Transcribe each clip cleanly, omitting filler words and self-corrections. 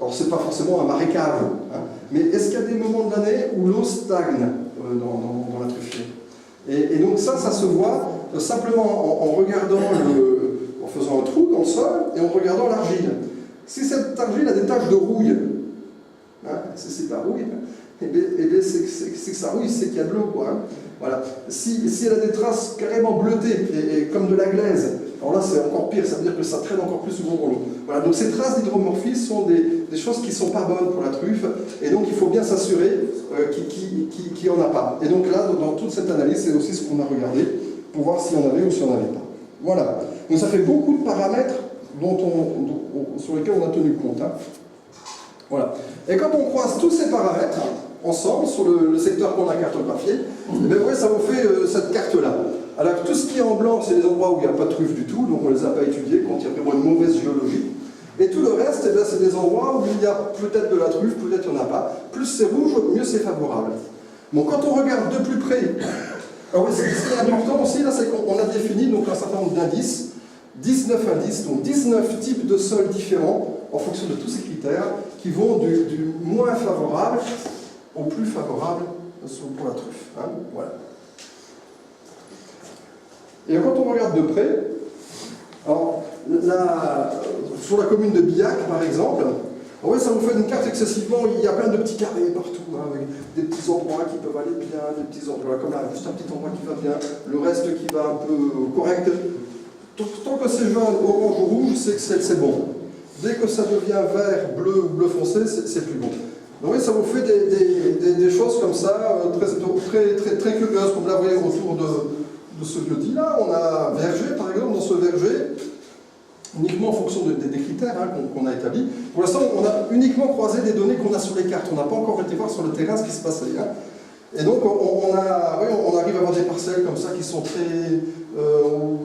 alors c'est pas forcément un marécage, hein, mais est-ce qu'il y a des moments de l'année où l'eau stagne dans la truffier? Et donc ça se voit simplement en regardant, en faisant un trou dans le sol et en regardant l'argile. Si cette argile a des taches de rouille, hein, c'est pas rouille, et bien c'est que ça rouille, c'est qu'il y a de l'eau, quoi. Hein. Voilà. Si elle a des traces carrément bleutées, et comme de la glaise, alors là c'est encore pire, ça veut dire que ça traîne encore plus souvent dans l'eau. Voilà. Donc ces traces d'hydromorphisme sont des choses qui ne sont pas bonnes pour la truffe, et donc il faut bien s'assurer qu'il n'y en a pas. Et donc là, dans toute cette analyse, c'est aussi ce qu'on a regardé, pour voir s'il y en avait ou s'il n'y en avait pas. Voilà. Donc ça fait beaucoup de paramètres sur lesquels on a tenu compte. Hein. Voilà. Et quand on croise tous ces paramètres ensemble sur le secteur qu'on a cartographié, eh bien, ouais, ça vous fait cette carte-là. Alors tout ce qui est en blanc, c'est les endroits où il n'y a pas de truffe du tout, donc on ne les a pas étudiés, quand il y a vraiment une mauvaise géologie. Et tout le reste, eh c'est des endroits où il y a peut-être de la truffe, peut-être il n'y en a pas. Plus c'est rouge, mieux c'est favorable. Bon, quand on regarde de plus près, alors ce qui est important aussi, là, c'est qu'on a défini donc, un certain nombre d'indices, 19 indices, donc 19 types de sols différents, en fonction de tous ces critères, qui vont du moins favorable au plus favorable pour la truffe. Hein, voilà. Et quand on regarde de près, alors, sur la commune de Billac, par exemple, ouais, ça vous fait une carte excessivement, il y a plein de petits carrés partout, hein, avec des petits endroits qui peuvent aller bien, des petits endroits comme là, juste un petit endroit qui va bien, le reste qui va un peu correct. Tant que c'est jaune, orange ou rouge, c'est que c'est bon. Dès que ça devient vert, bleu ou bleu foncé, c'est plus bon. Donc oui, ça vous fait des choses comme ça, très curieuses, comme là, vous voyez, autour de ce lieu-dit-là. On a verger, par exemple, dans ce verger, uniquement en fonction des critères hein, qu'on a établis. Pour l'instant, on a uniquement croisé des données qu'on a sur les cartes. On n'a pas encore été voir sur le terrain ce qui se passait. Hein. Et donc, on arrive à avoir des parcelles comme ça qui sont très...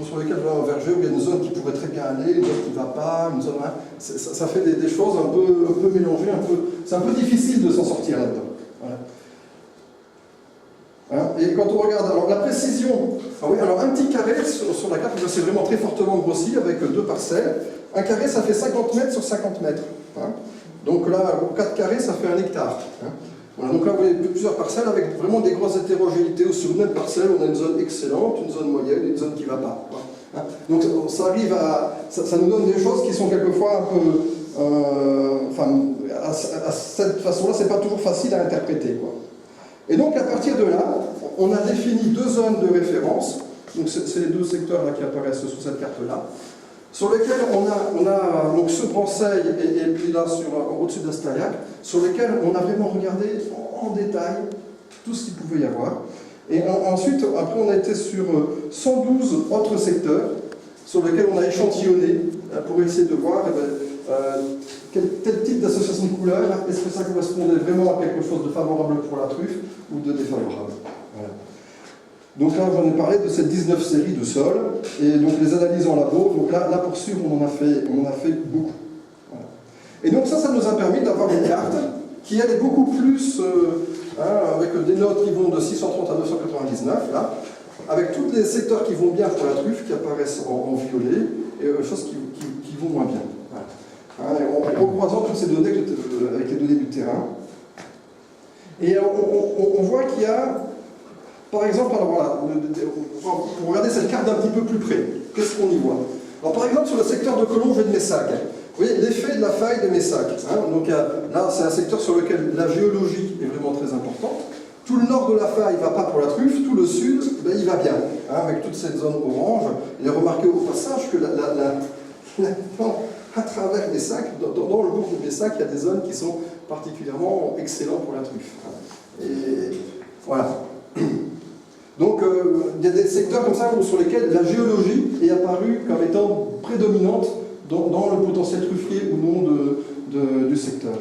sur lesquelles on va un verger où il y a une zone qui pourrait très bien aller, une zone qui ne va pas, une zone... Hein, ça fait des choses un peu mélangées, c'est un peu difficile de s'en sortir là-dedans. Voilà. Hein, et quand on regarde, alors la précision, oui, alors un petit carré sur la carte, c'est vraiment très fortement grossi avec 2 parcelles. Un carré, ça fait 50 mètres sur 50 mètres. Hein. Donc là, 4 carrés, ça fait 1 hectare. Hein. Voilà, donc là, vous avez plusieurs parcelles avec vraiment des grosses hétérogénéités. Sur une même parcelle, on a une zone excellente, une zone moyenne et une zone qui ne va pas. Hein. Donc ça arrive ça nous donne des choses qui sont quelquefois un peu... à cette façon-là, c'est pas toujours facile à interpréter, quoi. Et donc, à partir de là, on a défini 2 zones de référence. Donc, c'est les 2 secteurs là, qui apparaissent sur cette carte-là, sur lesquels on a donc ce Branceil et puis là, au-dessus d'Astaillac, sur lesquels on a vraiment regardé en détail tout ce qu'il pouvait y avoir. Et ensuite, après, on a été sur 112 autres secteurs, sur lesquels on a échantillonné pour essayer de voir quel type d'association de couleurs, est-ce que ça correspondait vraiment à quelque chose de favorable pour la truffe ou de défavorable. Voilà. Donc là, j'en ai parlé de ces 19 séries de sols, et donc les analyses en labo, donc là pour sûr, on en a fait beaucoup. Voilà. Et donc ça nous a permis d'avoir une carte qui elle est beaucoup plus, avec des notes qui vont de 630 à 299, là, avec tous les secteurs qui vont bien pour la truffe, qui apparaissent en violet, et choses qui vont moins bien. Voilà. En croisant toutes ces données avec les données du terrain. Et on voit qu'il y a, par exemple, alors voilà, pour regarder cette carte d'un petit peu plus près, qu'est-ce qu'on y voit? Alors par exemple, sur le secteur de Collonges et de Messac, vous voyez l'effet de la faille de Messac. Hein, donc là, c'est un secteur sur lequel la géologie est vraiment très importante. Tout le nord de la faille ne va pas pour la truffe, tout le sud, ben, il va bien, hein, avec toute cette zone orange. Il est remarqué au passage que à travers Messac, dans le bourg de Messac, il y a des zones qui sont particulièrement excellentes pour la truffe. Et voilà. Donc, il y a des secteurs comme ça sur lesquels la géologie est apparue comme étant prédominante dans le potentiel truffier ou non du secteur.